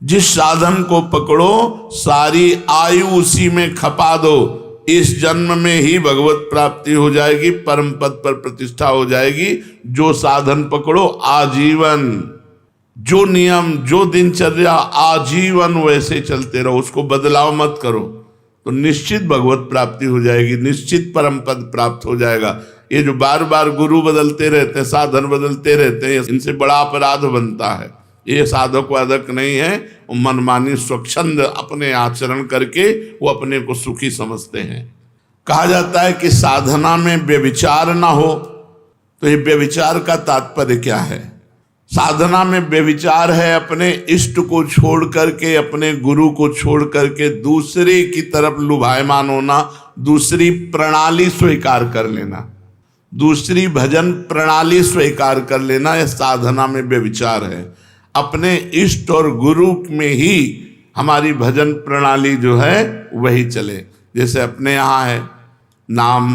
जिस साधन को पकड़ो सारी आयु उसी में खपा दो, इस जन्म में ही भगवत प्राप्ति हो जाएगी, परम पद पर प्रतिष्ठा हो जाएगी। जो साधन पकड़ो आजीवन, जो नियम जो दिनचर्या आजीवन वैसे चलते रहो, उसको बदलाव मत करो, तो निश्चित भगवत प्राप्ति हो जाएगी, निश्चित परम पद प्राप्त हो जाएगा। ये जो बार बार गुरु बदलते रहते हैं, साधन बदलते रहते हैं, इनसे बड़ा अपराध बनता है। ये साधक वादक नहीं है, वो मनमानी स्वच्छंद अपने आचरण करके वो अपने को सुखी समझते हैं। कहा जाता है कि साधना में व्यभिचार ना हो, तो ये व्यभिचार का तात्पर्य क्या है? साधना में व्यभिचार है अपने इष्ट को छोड़ करके, अपने गुरु को छोड़ करके दूसरे की तरफ लुभायमान होना, दूसरी प्रणाली स्वीकार कर लेना, दूसरी भजन प्रणाली स्वीकार कर लेना, यह साधना में व्यभिचार है। अपने इष्ट और गुरु में ही हमारी भजन प्रणाली जो है वही चले। जैसे अपने यहाँ है नाम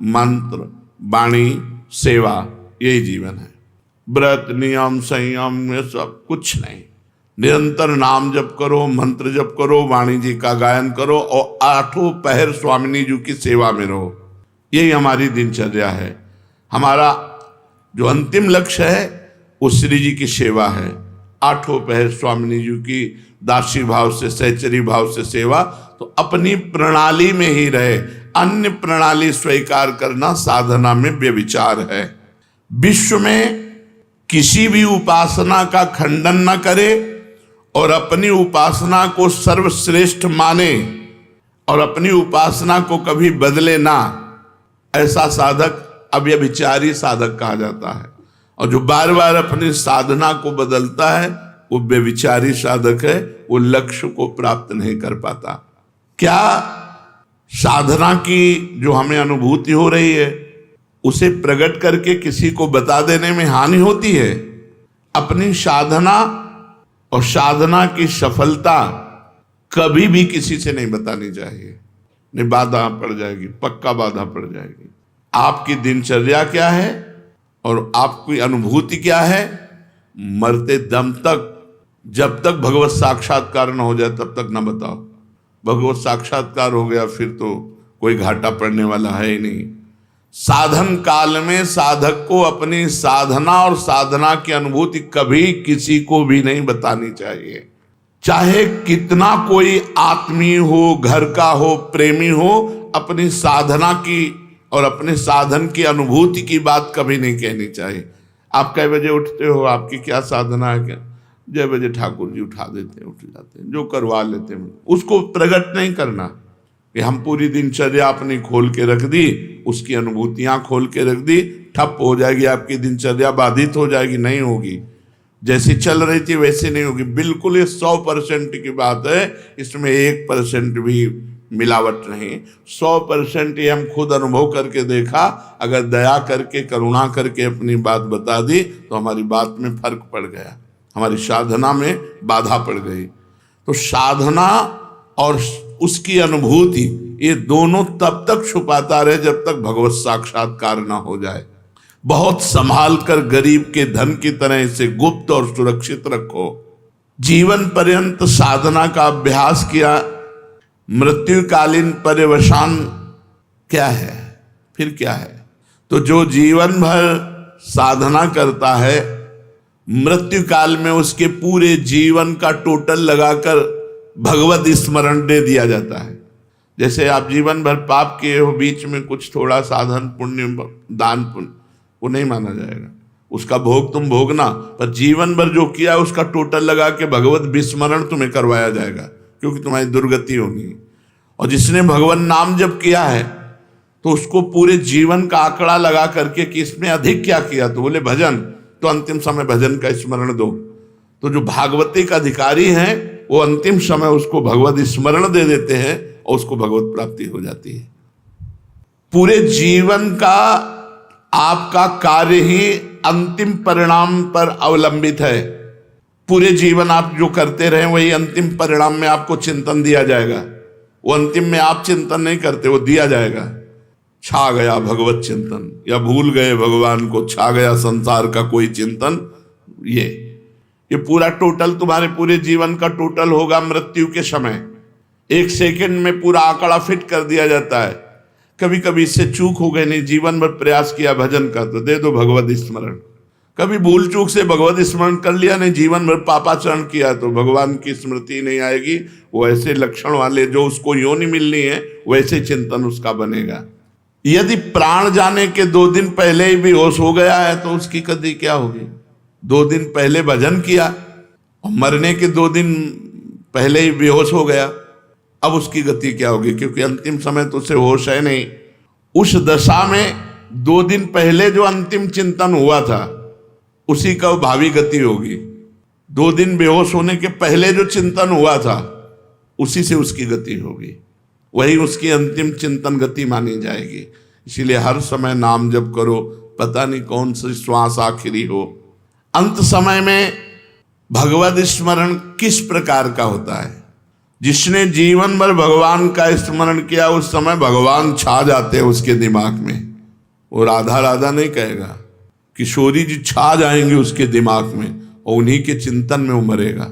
मंत्र वाणी सेवा, यही जीवन है। व्रत नियम संयम ये सब कुछ नहीं, निरंतर नाम जप करो, मंत्र जप करो, वाणी जी का गायन करो और आठों पहर स्वामिनी जी की सेवा में रहो। यही हमारी दिनचर्या है। हमारा जो अंतिम लक्ष्य है वो श्री जी की सेवा है। आठों पहर स्वामिनी जी की दासी भाव से सहचरी भाव से सेवा, तो अपनी प्रणाली में ही रहे, अन्य प्रणाली स्वीकार करना साधना में व्यभिचार है। विश्व में किसी भी उपासना का खंडन न करे और अपनी उपासना को सर्वश्रेष्ठ माने और अपनी उपासना को कभी बदले ना, ऐसा साधक अव्यभिचारी साधक कहा जाता है। और जो बार बार अपनी साधना को बदलता है वो व्यभिचारी साधक है, वो लक्ष्य को प्राप्त नहीं कर पाता। क्या साधना की जो हमें अनुभूति हो रही है उसे प्रकट करके किसी को बता देने में हानि होती है? अपनी साधना और साधना की सफलता कभी भी किसी से नहीं बतानी चाहिए, नहीं बाधा पड़ जाएगी, पक्का बाधा पड़ जाएगी। आपकी दिनचर्या क्या है और आपकी अनुभूति क्या है, मरते दम तक, जब तक भगवत साक्षात्कार न हो जाए तब तक न बताओ। भगवत साक्षात्कार हो गया फिर तो कोई घाटा पड़ने वाला है ही नहीं। साधन काल में साधक को अपनी साधना और साधना की अनुभूति कभी किसी को भी नहीं बतानी चाहिए। चाहे कितना कोई आत्मीय हो, घर का हो, प्रेमी हो, अपनी साधना की और अपने साधन की अनुभूति की बात कभी नहीं कहनी चाहिए। आप कै बजे उठते हो, आपकी क्या साधना है, क्या 6 बजे ठाकुर जी उठा देते हैं, उठ जाते हैं, जो करवा लेते हैं, उसको प्रकट नहीं करना कि हम पूरी दिनचर्या अपनी खोल के रख दी, उसकी अनुभूतियां खोल के रख दी, ठप हो जाएगी आपकी दिनचर्या, बाधित हो जाएगी, नहीं होगी। जैसी चल रही थी वैसे नहीं होगी। बिल्कुल ये 100% की बात है, इसमें 1% भी मिलावट नहीं। 100% ये हम खुद अनुभव करके देखा। अगर दया करके करुणा करके अपनी बात बता दी तो हमारी बात में फर्क पड़ गया, हमारी साधना में बाधा पड़ गई। तो साधना और उसकी अनुभूति ये दोनों तब तक छुपाता रहे जब तक भगवत साक्षात्कार ना हो जाए। बहुत संभाल कर गरीब के धन की तरह इसे गुप्त और सुरक्षित रखो। जीवन पर्यंत साधना का अभ्यास किया, मृत्युकालीन पर्यवसान क्या है, फिर क्या है? तो जो जीवन भर साधना करता है, मृत्यु काल में उसके पूरे जीवन का टोटल लगाकर भगवत स्मरण दे दिया जाता है। जैसे आप जीवन भर पाप किए हो, बीच में कुछ थोड़ा साधन पुण्य दान पुण्य, वो नहीं माना जाएगा, उसका भोग तुम भोगना, पर जीवन भर जो किया उसका टोटल लगा के भगवत विस्मरण तुम्हें करवाया जाएगा, क्योंकि तुम्हारी दुर्गति होगी। और जिसने भगवान नाम जप किया है तो उसको पूरे जीवन का आंकड़ा लगा करके कि इसमें अधिक क्या किया, तो बोले भजन, तो अंतिम समय भजन का स्मरण दो। तो जो भागवतिक अधिकारी हैं वो अंतिम समय उसको भगवत स्मरण दे देते हैं और उसको भगवत प्राप्ति हो जाती है। पूरे जीवन का आपका कार्य ही अंतिम परिणाम पर अवलंबित है। पूरे जीवन आप जो करते रहे वही अंतिम परिणाम में आपको चिंतन दिया जाएगा। वो अंतिम में आप चिंतन नहीं करते, वो दिया जाएगा। छा गया भगवत चिंतन, या भूल गए भगवान को, छा गया संसार का कोई चिंतन, ये ये पूरा टोटल तुम्हारे पूरे जीवन का टोटल होगा मृत्यु के समय। 1 सेकंड में पूरा आंकड़ा फिट कर दिया जाता है। कभी कभी इससे चूक हो गए, नहीं जीवन भर प्रयास किया भजन का, तो दे दो भगवत स्मरण। कभी भूल चूक से भगवत स्मरण कर लिया, नहीं जीवन भर पापाचरण किया, तो भगवान की स्मृति नहीं आएगी। वो ऐसे लक्षण वाले जो उसको योनि मिलनी है वैसे चिंतन उसका बनेगा। यदि प्राण जाने के 2 दिन पहले ही बेहोश हो गया है तो उसकी गति क्या होगी? 2 दिन पहले भजन किया और मरने के 2 दिन पहले ही बेहोश हो गया, अब उसकी गति क्या होगी? क्योंकि अंतिम समय तो उसे होश है नहीं। उस दशा में 2 दिन पहले जो अंतिम चिंतन हुआ था उसी का भावी गति होगी। 2 दिन बेहोश होने के पहले जो चिंतन हुआ था उसी से उसकी गति होगी, वही उसकी अंतिम चिंतन गति मानी जाएगी। इसीलिए हर समय नाम जप करो, पता नहीं कौन सी श्वास आखिरी हो। अंत समय में भगवत स्मरण किस प्रकार का होता है? जिसने जीवन भर भगवान का स्मरण किया उस समय भगवान छा जाते हैं उसके दिमाग में। वो राधा राधा नहीं कहेगा, किशोरी जी छा जाएंगे उसके दिमाग में और उन्हीं के चिंतन में वो मरेगा।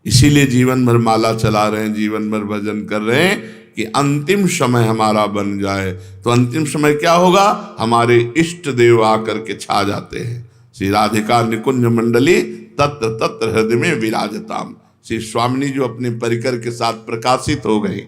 इसीलिए जीवन भर माला चला रहे हैं, जीवन भर भजन कर रहे हैं कि अंतिम समय हमारा बन जाए। तो अंतिम समय क्या होगा? हमारे इष्ट देव आकर के छा जाते हैं। श्री राधिका निकुंज मंडली तत्र तत्र हृदय में विराजताम। श्री स्वामिनी जो अपने परिकर के साथ प्रकाशित हो गए।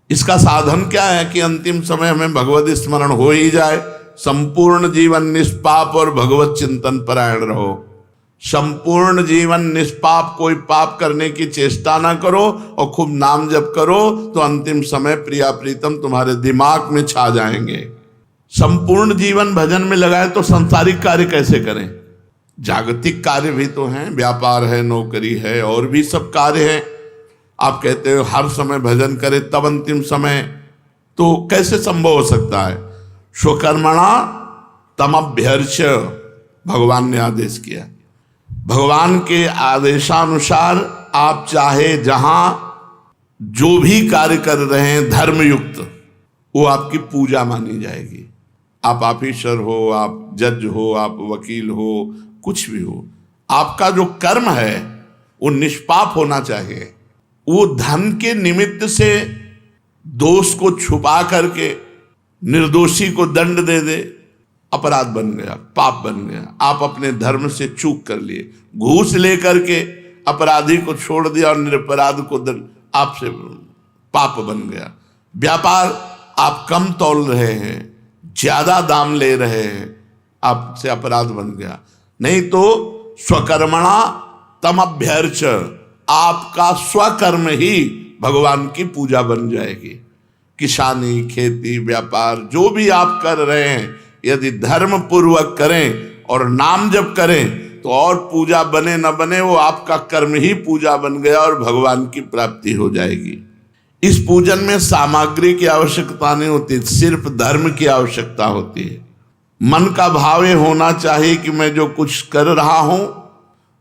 इसका साधन क्या है कि अंतिम समय हमें भगवत स्मरण हो ही जाए। संपूर्ण जीवन निष्पाप और भगवत चिंतन परायण रहो। संपूर्ण जीवन निष्पाप, कोई पाप करने की चेष्टा ना करो और खूब नाम जप करो, तो अंतिम समय प्रिया प्रीतम तुम्हारे दिमाग में छा जाएंगे। संपूर्ण जीवन भजन में लगाए तो सांसारिक कार्य कैसे करें? जागतिक कार्य भी तो हैं, व्यापार है, नौकरी है, और भी सब कार्य हैं। आप कहते हो हर समय भजन करे तब अंतिम समय, तो कैसे संभव हो सकता है? स्वकर्मणा तमभ्यर्च भगवान ने आदेश किया। भगवान के आदेशानुसार आप चाहे जहां जो भी कार्य कर रहे हैं धर्मयुक्त, वो आपकी पूजा मानी जाएगी। आप ऑफिसर हो, आप जज हो, आप वकील हो, कुछ भी हो, आपका जो कर्म है वो निष्पाप होना चाहिए। वो धन के निमित्त से दोष को छुपा करके निर्दोषी को दंड दे दे, अपराध बन गया, पाप बन गया। आप अपने धर्म से चूक कर लिए, घूस लेकर के अपराधी को छोड़ दिया और निरपराध को दंड, आपसे पाप बन गया। व्यापार आप कम तौल रहे हैं, ज्यादा दाम ले रहे हैं, आपसे अपराध बन गया। नहीं तो स्वकर्मणा तमभ्यर्च, आपका स्वकर्म ही भगवान की पूजा बन जाएगी। किसानी, खेती, व्यापार जो भी आप कर रहे हैं, यदि धर्म पूर्वक करें और नाम जप करें तो और पूजा बने न बने, वो आपका कर्म ही पूजा बन गया और भगवान की प्राप्ति हो जाएगी। इस पूजन में सामग्री की आवश्यकता नहीं होती, सिर्फ धर्म की आवश्यकता होती है। मन का भाव ये होना चाहिए कि मैं जो कुछ कर रहा हूं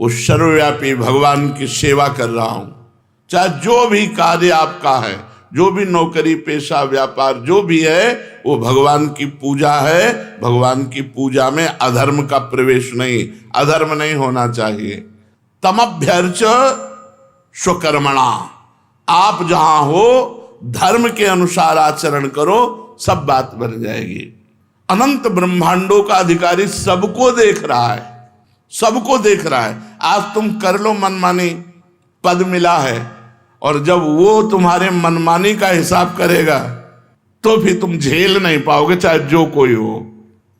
वो सर्वव्यापी भगवान की सेवा कर रहा हूं। चाहे जो भी कार्य आपका है, जो भी नौकरी, पेशा, व्यापार जो भी है, वो भगवान की पूजा है। भगवान की पूजा में अधर्म का प्रवेश नहीं, अधर्म नहीं होना चाहिए। तमभ्यर्च स्वकर्मणा, आप जहां हो धर्म के अनुसार आचरण करो, सब बात बन जाएगी। अनंत ब्रह्मांडों का अधिकारी सबको देख रहा है, सबको देख रहा है। आज तुम कर लो मनमानी, पद मिला है, और जब वो तुम्हारे मनमानी का हिसाब करेगा तो फिर तुम झेल नहीं पाओगे, चाहे जो कोई हो,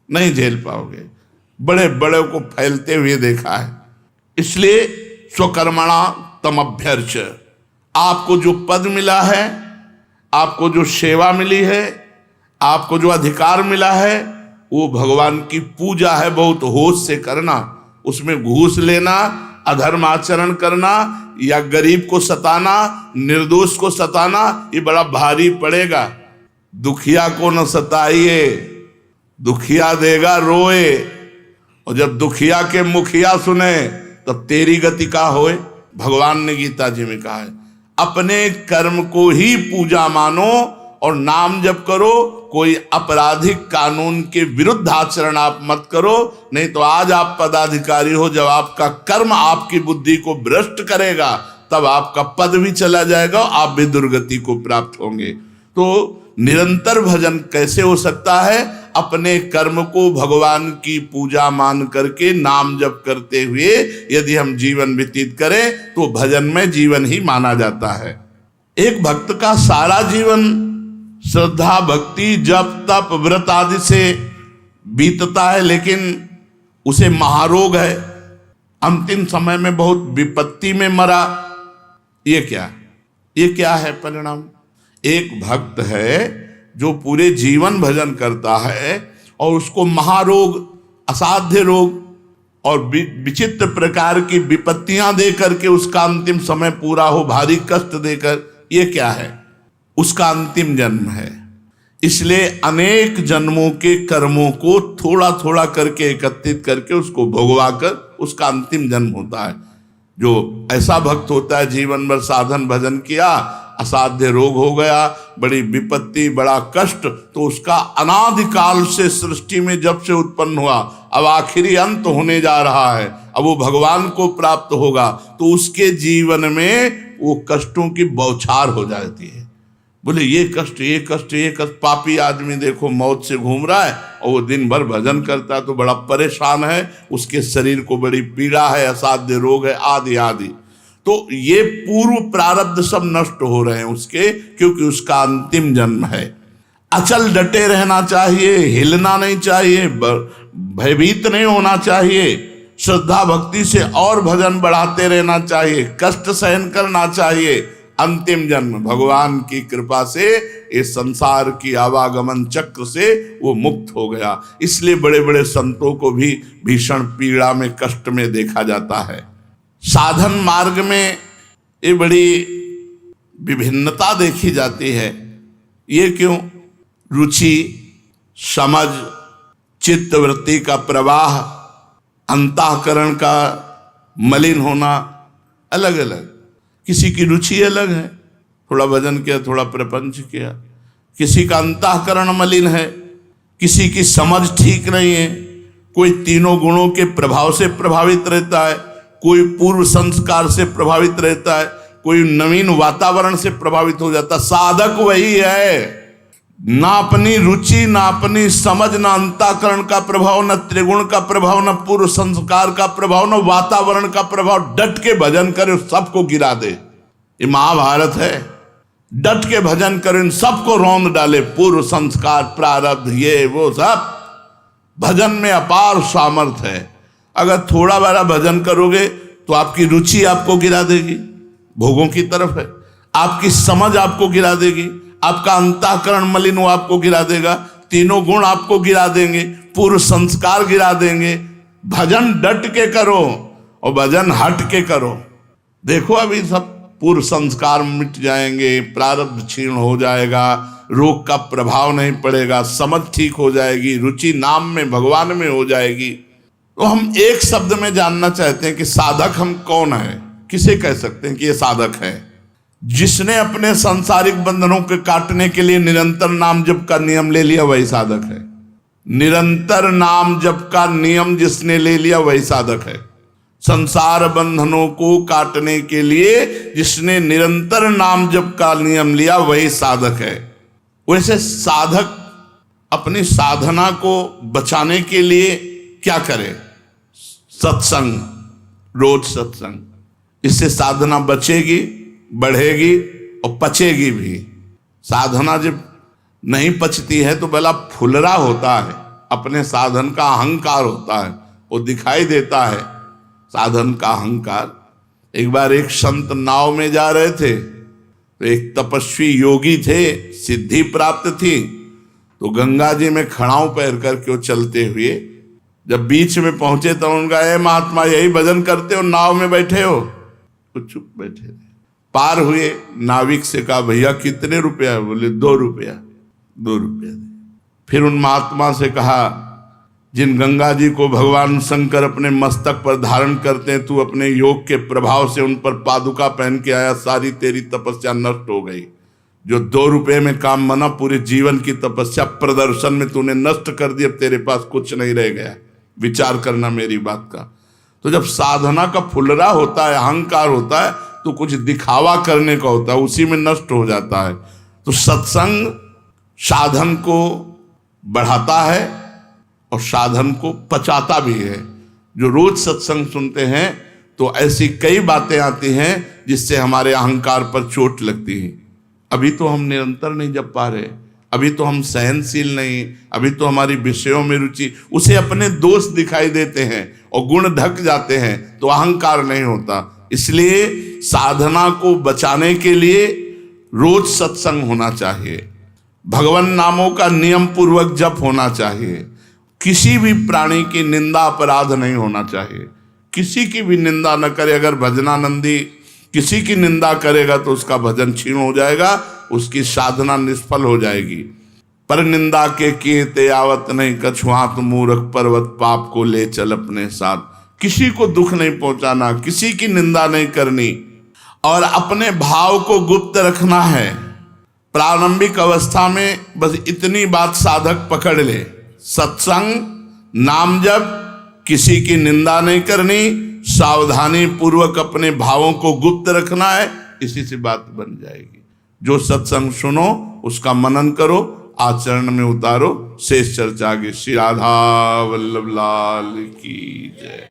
नहीं झेल पाओगे। बड़े बड़े को फैलते हुए देखा है। इसलिए स्वकर्मणा तमभ्यर्च, आपको जो पद मिला है, आपको जो सेवा मिली है, आपको जो अधिकार मिला है, वो भगवान की पूजा है। बहुत होश से करना, उसमें घूस लेना, अधर्म आचरण करना या गरीब को सताना, निर्दोष को सताना, ये बड़ा भारी पड़ेगा। दुखिया को न सताइए, दुखिया देगा रोए, और जब दुखिया के मुखिया सुने तब तेरी गति का होए। भगवान ने गीता जी में कहा है, अपने कर्म को ही पूजा मानो और नाम जप करो, कोई आपराधिक कानून के विरुद्ध आचरण आप मत करो, नहीं तो आज आप पदाधिकारी हो, जब आपका कर्म आपकी बुद्धि को भ्रष्ट करेगा तब आपका पद भी चला जाएगा, आप भी दुर्गति को प्राप्त होंगे। तो निरंतर भजन कैसे हो सकता है? अपने कर्म को भगवान की पूजा मान करके नाम जप करते हुए यदि हम जीवन व्यतीत करें तो भजन में जीवन ही माना जाता है। एक भक्त का सारा जीवन श्रद्धा भक्ति जप तप व्रत आदि से बीतता है, लेकिन उसे महारोग है, अंतिम समय में बहुत विपत्ति में मरा। ये क्या है परिणाम? एक भक्त है जो पूरे जीवन भजन करता है और उसको महारोग, असाध्य रोग और विचित्र प्रकार की विपत्तियां दे करके उसका अंतिम समय पूरा हो, भारी कष्ट देकर, ये क्या है? उसका अंतिम जन्म है। इसलिए अनेक जन्मों के कर्मों को थोड़ा थोड़ा करके एकत्रित करके उसको भोगवा कर उसका अंतिम जन्म होता है। जो ऐसा भक्त होता है जीवन भर साधन भजन किया, असाध्य रोग हो गया, बड़ी विपत्ति, बड़ा कष्ट, तो उसका अनादिकाल से सृष्टि में जब से उत्पन्न हुआ, अब आखिरी अंत होने जा रहा है, अब वो भगवान को प्राप्त होगा, तो उसके जीवन में वो कष्टों की बौछार हो जाती है। बोले ये कष्ट, ये कष्ट, ये कष्ट। पापी आदमी देखो मौत से घूम रहा है और वो दिन भर भजन करता है तो बड़ा परेशान है, उसके शरीर को बड़ी पीड़ा है, असाध्य रोग है, आदि आदि। तो ये पूर्व प्रारब्ध सब नष्ट हो रहे हैं उसके, क्योंकि उसका अंतिम जन्म है। अचल डटे रहना चाहिए, हिलना नहीं चाहिए, भयभीत नहीं होना चाहिए, श्रद्धा भक्ति से और भजन बढ़ाते रहना चाहिए, कष्ट सहन करना चाहिए। अंतिम जन्म भगवान की कृपा से इस संसार की आवागमन चक्र से वो मुक्त हो गया। इसलिए बड़े बड़े संतों को भी भीषण पीड़ा में, कष्ट में देखा जाता है। साधन मार्ग में ये बड़ी विभिन्नता देखी जाती है। ये क्यों? रुचि, समझ, चित्तवृत्ति का प्रवाह, अंतःकरण का मलिन होना अलग अलग। किसी की रुचि अलग है, थोड़ा भजन किया, थोड़ा प्रपंच किया। किसी का अंतःकरण मलिन है, किसी की समझ ठीक नहीं है, कोई तीनों गुणों के प्रभाव से प्रभावित रहता है, कोई पूर्व संस्कार से प्रभावित रहता है, कोई नवीन वातावरण से प्रभावित हो जाता। साधक वही है, ना अपनी रुचि, ना अपनी समझ, ना अंतःकरण का प्रभाव, न त्रिगुण का प्रभाव, न पूर्व संस्कार का प्रभाव, न वातावरण का प्रभाव, डट के भजन करे, सबको गिरा दे। ये महाभारत है। डट के भजन करे, इन सबको रौंद डाले। पूर्व संस्कार, प्रारब्ध, ये वो सब। भजन में अपार सामर्थ्य है। अगर थोड़ा बड़ा भजन करोगे तो आपकी रुचि आपको गिरा देगी, भोगों की तरफ है। आपकी समझ आपको गिरा देगी, आपका अंतःकरण मलिन वो आपको गिरा देगा, तीनों गुण आपको गिरा देंगे, पूर्व संस्कार गिरा देंगे। भजन डट के करो और भजन हट के करो। देखो अभी सब पूर्व संस्कार मिट जाएंगे, प्रारब्ध क्षीण हो जाएगा, रोग का प्रभाव नहीं पड़ेगा, समझ ठीक हो जाएगी, रुचि नाम में भगवान में हो जाएगी। तो हम एक शब्द में जानना चाहते हैं कि साधक हम कौन है? किसे कह सकते हैं कि ये साधक है? जिसने अपने सांसारिक बंधनों के काटने के लिए निरंतर नाम जप का नियम ले लिया, वही साधक है। निरंतर नाम जप का नियम जिसने ले लिया वही साधक है। संसार बंधनों को काटने के लिए जिसने निरंतर नाम जप का नियम लिया वही साधक है। वैसे साधक अपनी साधना को बचाने के लिए क्या करे? सत्संग, रोज सत्संग। इससे साधना बचेगी, बढ़ेगी और पचेगी भी। साधना जब नहीं पचती है तो भला फुलरा होता है, अपने साधन का अहंकार होता है, वो दिखाई देता है साधन का अहंकार। एक बार एक संत नाव में जा रहे थे तो एक तपस्वी योगी थे, सिद्धि प्राप्त थी, तो गंगा जी में खड़ाऊ पैर करके वो चलते हुए जब बीच में पहुंचे तो उनका, ए महात्मा यही भजन करते हो, नाव में बैठे हो? तो चुप बैठे थे। पार हुए, नाविक से कहा भैया कितने रुपया है? बोले 2 रुपया। 2 रुपया दे। फिर उन महात्मा से कहा जिन गंगा जी को भगवान शंकर अपने मस्तक पर धारण करते हैं, तू अपने योग के प्रभाव से उन पर पादुका पहन के आया, सारी तेरी तपस्या नष्ट हो गई। जो 2 रुपए में काम बना, पूरे जीवन की तपस्या प्रदर्शन में तूने नष्ट कर दी, अब तेरे पास कुछ नहीं रह गया। विचार करना मेरी बात का। तो जब साधना का फुलरा होता है, अहंकार होता है, तो कुछ दिखावा करने का होता है, उसी में नष्ट हो जाता है। तो सत्संग साधन को बढ़ाता है और साधन को पचाता भी है। जो रोज सत्संग सुनते हैं तो ऐसी कई बातें आती हैं जिससे हमारे अहंकार पर चोट लगती है। अभी तो हम निरंतर नहीं जप पा रहे, अभी तो हम सहनशील नहीं, अभी तो हमारी विषयों में रुचि, उसे अपने दोष दिखाई देते हैं और गुण ढक जाते हैं, तो अहंकार नहीं होता। इसलिए साधना को बचाने के लिए रोज सत्संग होना चाहिए, भगवान नामों का नियम पूर्वक जप होना चाहिए, किसी भी प्राणी की निंदा अपराध नहीं होना चाहिए, किसी की भी निंदा न करे। अगर भजनानंदी किसी की निंदा करेगा तो उसका भजन क्षीण हो जाएगा, उसकी साधना निष्फल हो जाएगी। पर निंदा के किए ते आवत नहीं, कछुआत मूर्ख पर्वत पाप को ले चल अपने साथ। किसी को दुख नहीं पहुंचाना, किसी की निंदा नहीं करनी और अपने भाव को गुप्त रखना है। प्रारंभिक अवस्था में बस इतनी बात साधक पकड़ ले, सत्संग, नाम जप, किसी की निंदा नहीं करनी, सावधानी पूर्वक अपने भावों को गुप्त रखना है, इसी से बात बन जाएगी। जो सत्संग सुनो उसका मनन करो, आचरण में उतारो। शेष चर्चा आगे। श्री राधा वल्लभ लाल की जय।